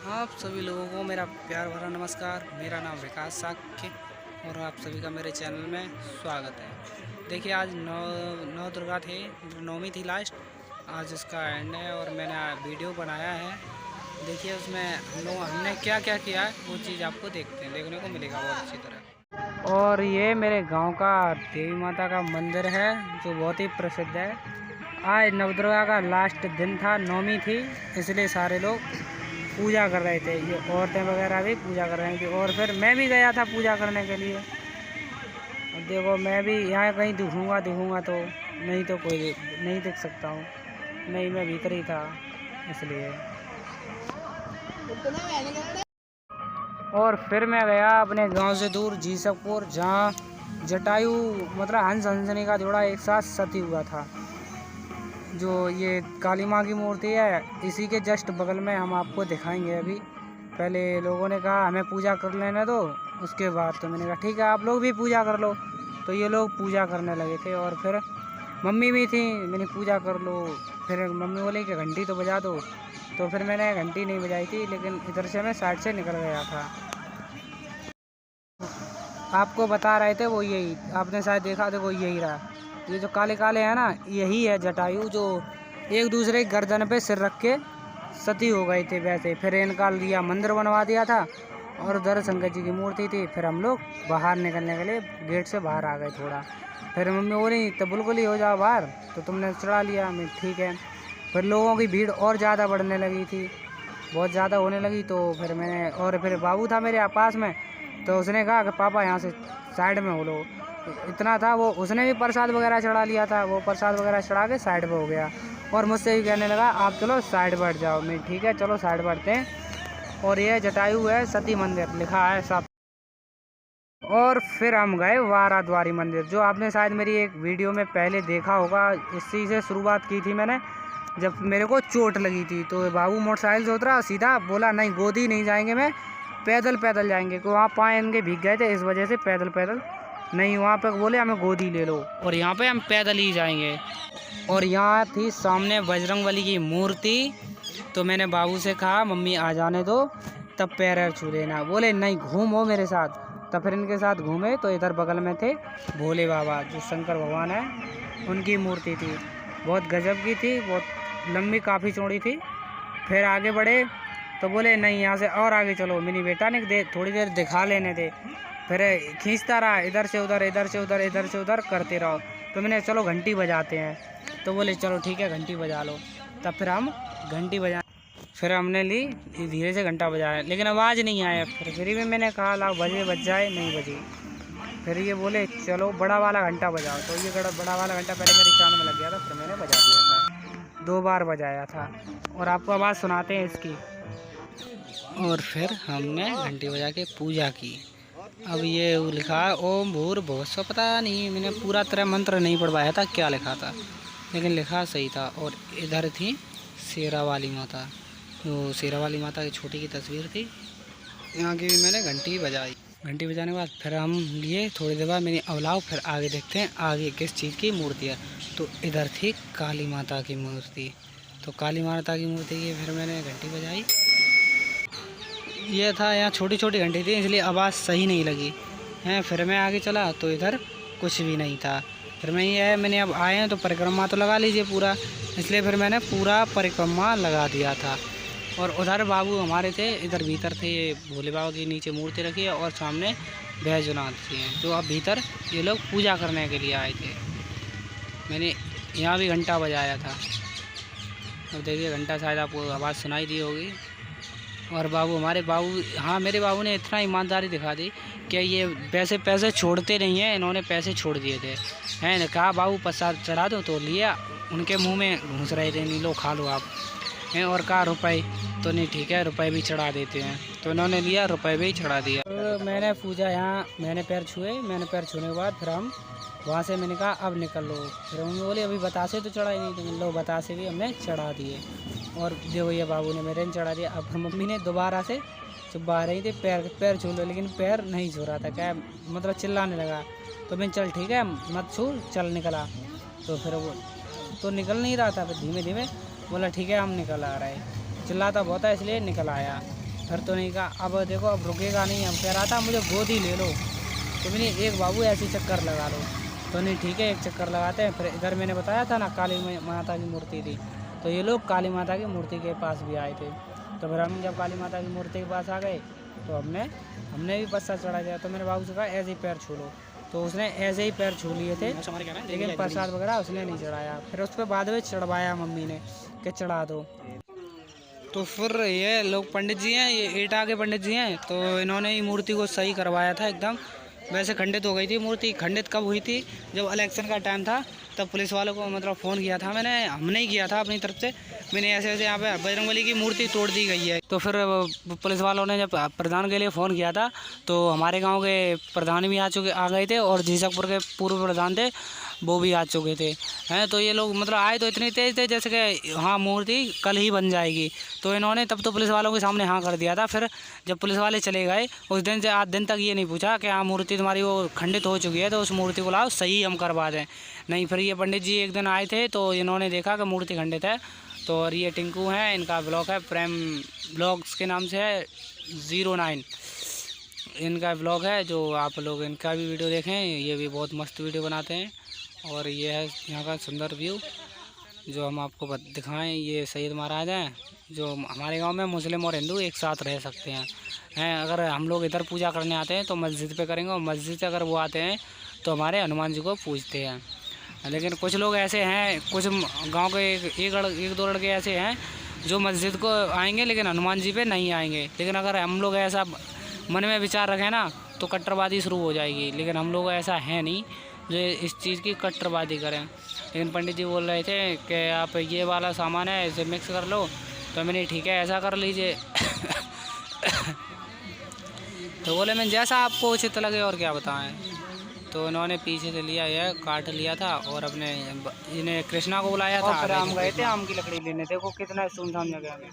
आप सभी लोगों को मेरा प्यार भरा नमस्कार। मेरा नाम विकास साक्य और आप सभी का मेरे चैनल में स्वागत है। देखिए आज नौ दुर्गा थे, नौमी थी लास्ट, आज उसका एंड है और मैंने वीडियो बनाया है। देखिए उसमें हमने क्या क्या किया है वो चीज़ आपको देखने को मिलेगा बहुत अच्छी तरह। और ये मेरे गांव का देवी माता का मंदिर है जो बहुत ही प्रसिद्ध है। आज नवदुर्गा का लास्ट दिन था, नौमी थी, इसलिए सारे लोग पूजा कर रहे थे। ये औरतें वगैरह भी पूजा कर रही थी और फिर मैं भी गया था पूजा करने के लिए। अब देखो मैं भी यहाँ कहीं दिखूँगा तो नहीं, तो कोई नहीं दिख सकता हूँ, नहीं मैं भीतर ही था इसलिए। और फिर मैं गया अपने गांव से दूर जीसकपुर, जहाँ जटायु मतलब हंस हंसनी का जोड़ा एक साथ सती हुआ था। जो ये काली माँ की मूर्ति है इसी के जस्ट बगल में हम आपको दिखाएंगे। अभी पहले लोगों ने कहा हमें पूजा कर लेने दो, उसके बाद तो मैंने कहा ठीक है आप लोग भी पूजा कर लो। तो ये लोग पूजा करने लगे थे और फिर मम्मी भी थी, मैंने पूजा कर लो। फिर मम्मी बोली कि घंटी तो बजा दो, तो फिर मैंने घंटी नहीं बजाई थी, लेकिन इधर से मैं साइड से निकल गया था। आपको बता रहे थे वो यही, आपने शायद देखा था वो यही रहा। ये जो काले काले हैं ना, यही है जटायु, जो एक दूसरे की गर्दन पे सिर रख के सती हो गए थे। वैसे फिर इनका लिया मंदिर बनवा दिया था और उधर शंकर जी की मूर्ति थी। फिर हम लोग बाहर निकलने के लिए गेट से बाहर आ गए थोड़ा। फिर मम्मी बोली तो बिल्कुल ही हो जाओ बाहर, तो तुमने चढ़ा लिया। मैं ठीक है। फिर लोगों की भीड़ और ज़्यादा बढ़ने लगी थी, बहुत ज़्यादा होने लगी। तो फिर मैंने, और फिर बाबू था मेरे पास में, तो उसने कहा कि पापा यहाँ से साइड में हो लो। इतना था वो, उसने भी प्रसाद वगैरह चढ़ा लिया था, वो प्रसाद वगैरह चढ़ा के साइड पे हो गया और मुझसे भी कहने लगा आप चलो साइड बैठ जाओ। मैं ठीक है चलो साइड बैठते हैं। और ये जटायु है सती मंदिर लिखा है सब। और फिर हम गए वारा द्वारी मंदिर, जो आपने शायद मेरी एक वीडियो में पहले देखा होगा। इसी से शुरुआत की थी मैंने, जब मेरे को चोट लगी थी। तो बाबू मोटरसाइकिल से उतरा, सीधा बोला नहीं गोदी नहीं जाएंगे, मैं पैदल जाएंगे, क्योंकि वहाँ पाँव इनके भीग गए थे, इस वजह से पैदल नहीं। वहाँ पे बोले हमें गोदी ले लो और यहाँ पे हम पैदल ही जाएंगे। और यहाँ थी सामने बजरंगबली की मूर्ति। तो मैंने बाबू से कहा मम्मी आ जाने दो, तब पैर छू लेना। बोले नहीं घूमो मेरे साथ। तब फिर इनके साथ घूमे तो इधर बगल में थे भोले बाबा, जो शंकर भगवान है, उनकी मूर्ति थी। बहुत गजब की थी, बहुत लंबी काफ़ी चौड़ी थी। फिर आगे बढ़े तो बोले नहीं यहाँ से और आगे चलो। मिनी बेटा ने दे थोड़ी देर दिखा लेने दे। फिर खींचता रहा, इधर से उधर इधर से उधर इधर से उधर करते रहो। तो मैंने चलो घंटी बजाते हैं। तो बोले चलो ठीक है घंटी बजा लो। तब फिर हम घंटी बजा, फिर हमने ली धीरे से घंटा बजाया, लेकिन आवाज़ नहीं आया। फिर भी मैंने कहा लाओ बज जाए, नहीं बजी। फिर ये बोले चलो बड़ा वाला घंटा बजाओ। तो ये बड़ा वाला घंटा पहले मेरी कान में लग गया था, फिर मैंने बजा दिया था, 2 बार बजाया था। और आपको आवाज़ सुनाते हैं इसकी। और फिर हमने घंटी बजा के पूजा की। अब ये लिखा है ओम भूर्भुवः स्वः, पता नहीं मैंने पूरा तरह मंत्र नहीं पढ़ पाया था क्या लिखा था, लेकिन लिखा सही था। और इधर थी शेरा वाली माता, जो शेरा वाली माता की छोटी की तस्वीर थी। यहाँ की भी मैंने घंटी बजाई। घंटी बजाने के बाद फिर हम लिए थोड़ी देर बाद मैंने अवलाव, फिर आगे देखते हैं आगे किस चीज़ की मूर्ति है। तो इधर थी काली माता की मूर्ति। तो काली माता की मूर्ति की फिर मैंने घंटी बजाई। ये था यहाँ छोटी छोटी घंटी थी, इसलिए आवाज़ सही नहीं लगी हैं। फिर मैं आगे चला तो इधर कुछ भी नहीं था। फिर मैं ये है मैंने अब आए हैं तो परिक्रमा तो लगा लीजिए पूरा, इसलिए फिर मैंने पूरा परिक्रमा लगा दिया था। और उधर बाबू हमारे थे, इधर भीतर थे ये भोले बाबा की नीचे मूर्ति रखी है और सामने बैजनाथ जी हैं, जो अब भीतर ये लोग पूजा करने के लिए आए थे। मैंने यहाँ भी घंटा बजाया था। अब देखिए घंटा शायद आपको आवाज़ सुनाई दी होगी। और हमारे बाबू, हाँ मेरे बाबू ने इतना ईमानदारी दिखा दी कि ये वैसे पैसे छोड़ते नहीं हैं, इन्होंने पैसे छोड़ दिए थे। हैं कहा बाबू प्रसाद चढ़ा दो, तो लिया, उनके मुंह में घुस रहे थे नहीं लो खा लो आप हैं। और कहा रुपए, तो नहीं ठीक है रुपए भी चढ़ा देते हैं, तो इन्होंने लिया रुपए भी चढ़ा दिया। तो मैंने पूजा यहाँ मैंने पैर छुए, मैंने पैर छूने के बाद फिर हम वहाँ से मैंने कहा अब निकल लो। फिर मम्मी बोली अभी बतासे तो चढ़ाई नहीं, तो लो बतासे भी हमने चढ़ा दिए। और देखो ये बाबू ने मेरे ने चढ़ा दिया। अब मम्मी ने दोबारा से चुपा रही थी पैर छू लो, लेकिन पैर नहीं छू रहा था, क्या मतलब चिल्लाने लगा। तो मैं चल ठीक है मत छू, चल निकला। तो फिर वो तो निकल नहीं रहा था, फिर धीमे धीमे बोला ठीक है हम निकल आ रहे। चिल्लाता बहुत है इसलिए निकल आया। फिर तो नहीं कहा। अब देखो अब रुकेगा नहीं, हम कह रहा था मुझे गोद ही ले लो, तो मैंने एक बाबू ऐसे चक्कर लगा लो, तो नहीं ठीक है एक चक्कर लगाते हैं। फिर इधर मैंने बताया था ना काली माता की मूर्ति थी, तो ये लोग काली माता की मूर्ति के पास भी आए थे। तो फिर हम जब काली माता की मूर्ति के पास आ गए तो हमने भी पस्सा चढ़ा दिया। तो मैंने बाबू से कहा ऐसे ही पैर छू लो, तो उसने ऐसे ही पैर छू लिए थे, लेकिन प्रसाद वगैरह उसने नहीं चढ़ाया। फिर उस पर बाद में चढ़वाया मम्मी ने कि चढ़ा दो। तो फिर ये लोग पंडित जी हैं, ये ईटा के पंडित जी हैं, तो इन्होंने ही मूर्ति को सही करवाया था एकदम। वैसे खंडित हो गई थी मूर्ति। खंडित कब हुई थी? जब इलेक्शन का टाइम था, तब पुलिस वालों को मतलब फ़ोन किया था हमने ही किया था अपनी तरफ से। मैंने ऐसे ऐसे यहाँ पे बजरंगबली की मूर्ति तोड़ दी गई है। तो फिर पुलिस वालों ने जब प्रधान के लिए फ़ोन किया था, तो हमारे गांव के प्रधान भी आ गए थे, और झीसकपुर के पूर्व प्रधान थे वो भी आ चुके थे हैं। तो ये लोग मतलब आए तो इतने तेज़ थे जैसे कि हाँ मूर्ति कल ही बन जाएगी। तो इन्होंने तब तो पुलिस वालों के सामने हाँ कर दिया था। फिर जब पुलिस वाले चले गए, उस दिन से आज दिन तक ये नहीं पूछा कि हाँ मूर्ति तुम्हारी वो खंडित हो चुकी है, तो उस मूर्ति को लाओ सही हम करवा दें। नहीं, फिर ये पंडित जी एक दिन आए थे, तो इन्होंने देखा कि मूर्ति खंडित है। तो और ये टिंकू है, इनका ब्लॉग है प्रेम ब्लॉग्स के नाम से है 09 इनका ब्लॉग है, जो आप लोग इनका भी वीडियो देखें, ये भी बहुत मस्त वीडियो बनाते हैं। और ये है यहाँ का सुंदर व्यू जो हम आपको दिखाएं। ये सैयद महाराज हैं, जो हमारे गांव में मुस्लिम और हिंदू एक साथ रह सकते हैं। अगर हम लोग इधर पूजा करने आते हैं तो मस्जिद पे करेंगे, और मस्जिद से अगर वो आते हैं तो हमारे हनुमान जी को पूजते हैं। लेकिन कुछ लोग ऐसे हैं, कुछ गांव के एक दो लड़के ऐसे हैं जो मस्जिद को आएंगे लेकिन हनुमान जी पे नहीं आएंगे। लेकिन अगर हम लोग ऐसा मन में विचार रखें ना, तो कट्टरवादी शुरू हो जाएगी। लेकिन हम लोग ऐसा है नहीं जो इस चीज़ की कट्टरवादी करें। लेकिन पंडित जी बोल रहे थे कि आप ये वाला सामान है इसे मिक्स कर लो, तो मैंने ठीक है ऐसा कर लीजिए। तो बोले मैं जैसा आपको उचित लगे और क्या बताएं। तो इन्होंने पीछे से लिया, यह काट लिया था और अपने इन्हें कृष्णा को बुलाया था। फिर हम गए थे आम की लकड़ी लेने। देखो कितना सुनसान जगह है।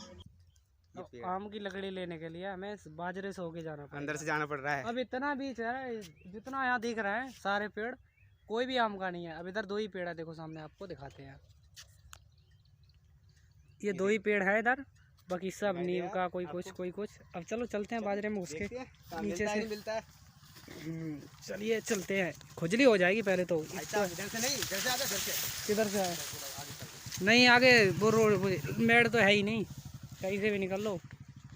तो आम की लकड़ी लेने के लिए हमें बाजरे से होके जाना पड़ा, अंदर से जाना पड़ रहा है। अब इतना बीच है, जितना यहाँ दिख रहा है सारे पेड़ कोई भी आम का नहीं है। अब इधर 2 ही पेड़ है, देखो सामने आपको दिखाते हैं। ये 2 ही पेड़ है इधर, बाकी सब नीम का कोई कुछ। अब चलो चलते हैं बाजरे में उसके नीचे से मिलता है। चलिए चलते हैं, खुजली हो जाएगी पहले तो। किधर से है? नहीं आगे वो रोड मेड़ तो है ही नहीं, कहीं से भी निकल लो।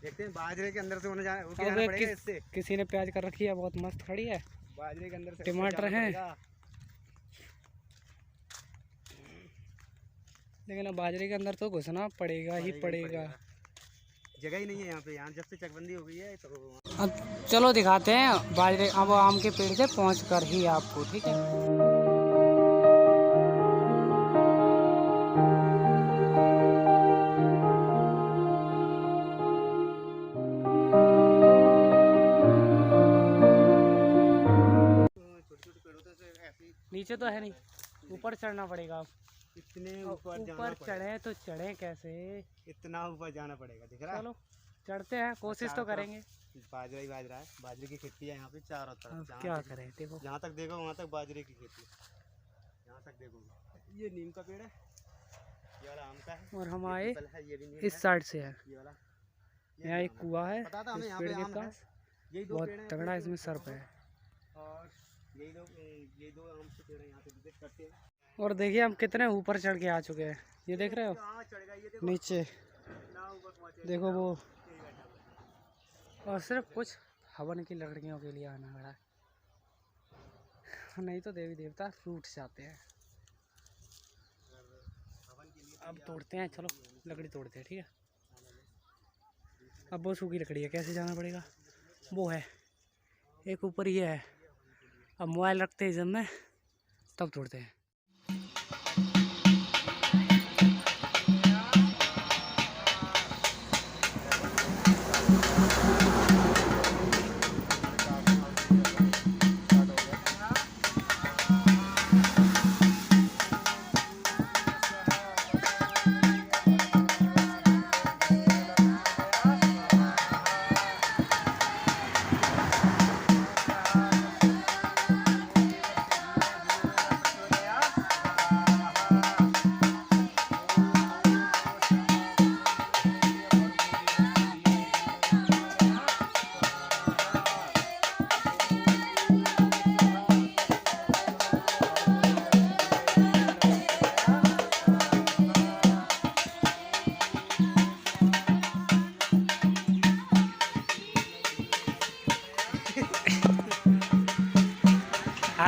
देखते हैं बाजरे के अंदर से होने जाना पड़ेगा। इससे किसी ने प्याज कर रखी है, बहुत मस्त खड़ी है। बाजरे के अंदर से टमाटर हैं, लेकिन अब बाजरे के अंदर तो घुसना पड़ेगा ही पड़ेगा। जगह ही नहीं है यहाँ पे। यहाँ जब से चकबंदी हो गई है तो अब चलो दिखाते हैं बाजरे। अब आम के पेड़ से पहुँच कर ही आपको, ठीक है। नीचे तो है नहीं, ऊपर चढ़ना पड़ेगा। अब इतने ऊपर चढ़े तो चढ़े कैसे? इतना ऊपर जाना पड़ेगा, दिख रहा है। चलो चढ़ते हैं, कोशिश तो करेंगे। बाजरा ही बाजरा है, बाजरे की खेती है यहाँ पे चारों तरफ। क्या करें, देखो जहाँ तक देखो वहाँ तक बाजरे की खेती। यहाँ तक देखोगे ये नीम का पेड़ है, ये वाला आम का है, और हम आए ये इस साइड से है। ये वाला यहाँ एक कुआ है इस पेड़ के पास, यही दो बहुत पेड़ हैं तगड़ा इसमें सर्प है। और ये दो आम के पेड़ हैं यहाँ पे विजिट करते हैं। और देखिए हम कितने ऊपर चढ़ के आ चुके हैं, ये देख रहे हो नीचे, देखो वो। और सिर्फ कुछ हवन की लकड़ियों के लिए आना पड़ा, नहीं तो देवी देवता रूठ जाते हैं। अब तोड़ते हैं, चलो लकड़ी तोड़ते हैं, ठीक है। अब वो सूखी लकड़ी है, कैसे जाना पड़ेगा? वो है एक ऊपर, ये है। अब मोबाइल रखते हैं जब में, तब तोड़ते हैं।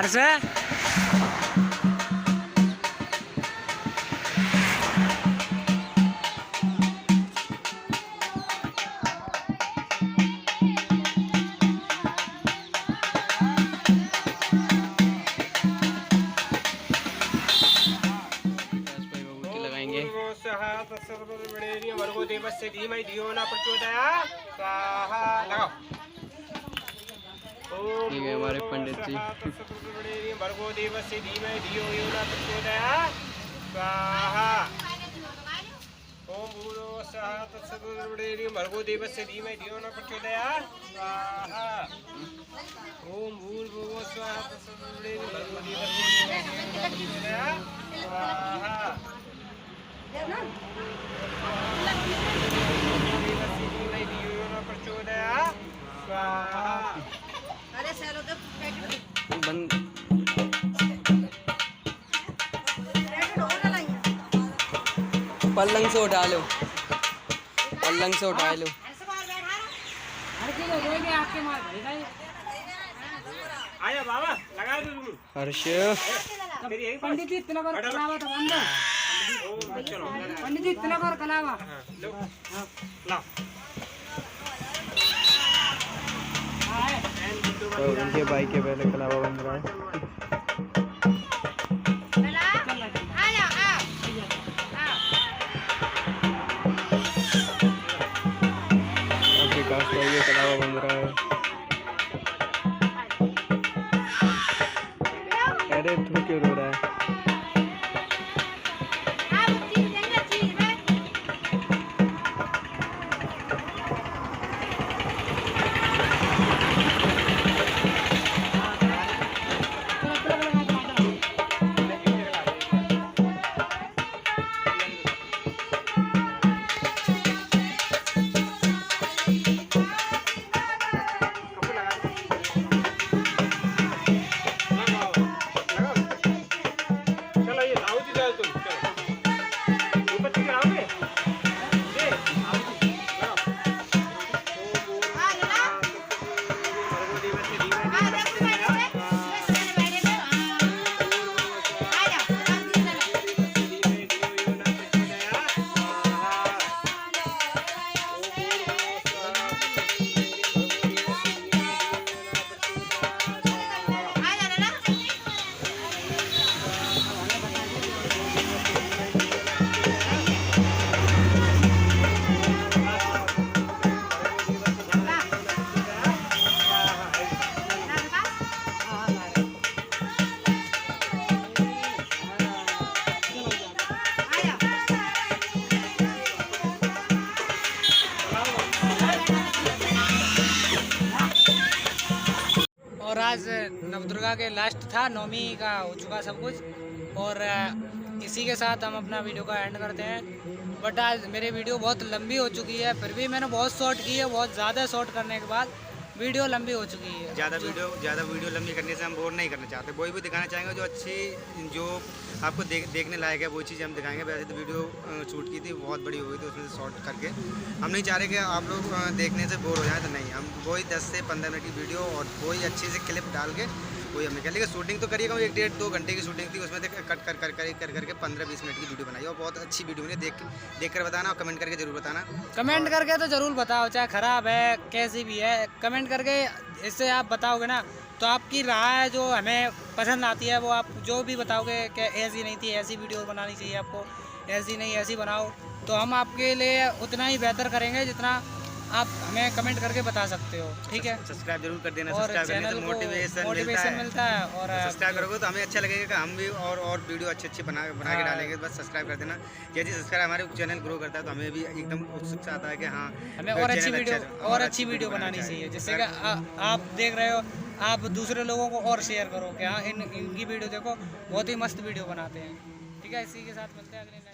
हर्ष लगाएंगे। ठीक है हमारे पंडित जी। भर्गो देवस्य धीमहि धियो यो न प्रचोदयात् स्वाहा। ओम भूर्भुवः स्वः तत्सवितुर्वरेण्यं भर्गो देवस्य धीमहि धियो न प्रचोदयात् स्वाहा। ओम भूर्भुवः स्वः तत्सवितुर्वरेण्यं भर्गो देवस्य धीमहि धियो न प्रचोदयात् स्वाहा। देवस्य धीमहि धियो न प्रचोदयात् स्वाहा। अरे सर उधर बंद पलंग से उठा लो, पलंग से उठा लो। आया बाबा लगा दो तुम। हर्ष पंडित जी इतना बार कलावा तो बंद है। चलो पंडित जी इतना बार कलावा लो लाओ। तो उनके भाई के पहले कलावा बन रहा है। विकास भाई के कलावा बन रहा है। अरे तू क्यों रो रहा है? चलो ये लाओ जी जाओ तुम चलो ऊपर से आओगे ये आओ जी लगाओ। भर्गो देवस्य धीमहि धियो न प्रचोदयात् और आज नवदुर्गा के लास्ट था, नवमी का हो चुका सब कुछ। और इसी के साथ हम अपना वीडियो का एंड करते हैं। बट आज मेरी वीडियो बहुत लंबी हो चुकी है, फिर भी मैंने बहुत शॉर्ट की है। बहुत ज़्यादा शॉर्ट करने के बाद वीडियो लंबी हो चुकी है। ज़्यादा वीडियो लंबी करने से हम बोर नहीं करना चाहते। वही भी दिखाना चाहेंगे जो अच्छी, जो आपको देखने लायक है, वो चीज़ हम दिखाएंगे। वैसे तो वीडियो शूट की थी, बहुत बड़ी हो गई थी, उसमें से शॉर्ट करके हम नहीं चाह रहे कि आप लोग देखने से बोर हो जाए। तो नहीं, हम वही 10 से 15 मिनट की वीडियो और वही अच्छी से क्लिप डाल के वही हमने किया। लेकिन शूटिंग तो करिएगा, 1-1.5-2 घंटे की शूटिंग थी, उसमें से कट करके 15-20 मिनट की वीडियो बनाई और बहुत अच्छी वीडियो बनी। देख कर बताना और कमेंट करके ज़रूर बताना। कमेंट करके तो ज़रूर बताओ, चाहे ख़राब है कैसी भी है, कमेंट करके इससे आप बताओगे ना तो आपकी राय जो हमें पसंद आती है वो आप जो भी बताओगे कि ऐसी नहीं थी, ऐसी वीडियो बनानी चाहिए आपको, ऐसी नहीं ऐसी बनाओ, तो हम आपके लिए उतना ही बेहतर करेंगे जितना आप हमें कमेंट करके बता सकते हो। ठीक है, सब्सक्राइब जरूर कर देना। और सब्सक्राइब करने चैनल से को मोटिवेशन मिलता है। और सब्सक्राइब करोगे तो हमें अच्छा लगेगा कि हम भी और वीडियो अच्छी बना के डालेंगे। बस सब्सक्राइब कर देना। जैसे सब्सक्राइब हमारे चैनल ग्रो करता है तो हमें भी एकदम उत्सुकता आता है कि हाँ हमें और अच्छी वीडियो बनानी चाहिए, जिससे कि आप देख रहे हो, आप दूसरे लोगों को और शेयर करो कि हाँ इनकी वीडियो देखो, बहुत ही मस्त वीडियो बनाते हैं। ठीक है, इसी के साथ मिलते हैं अगले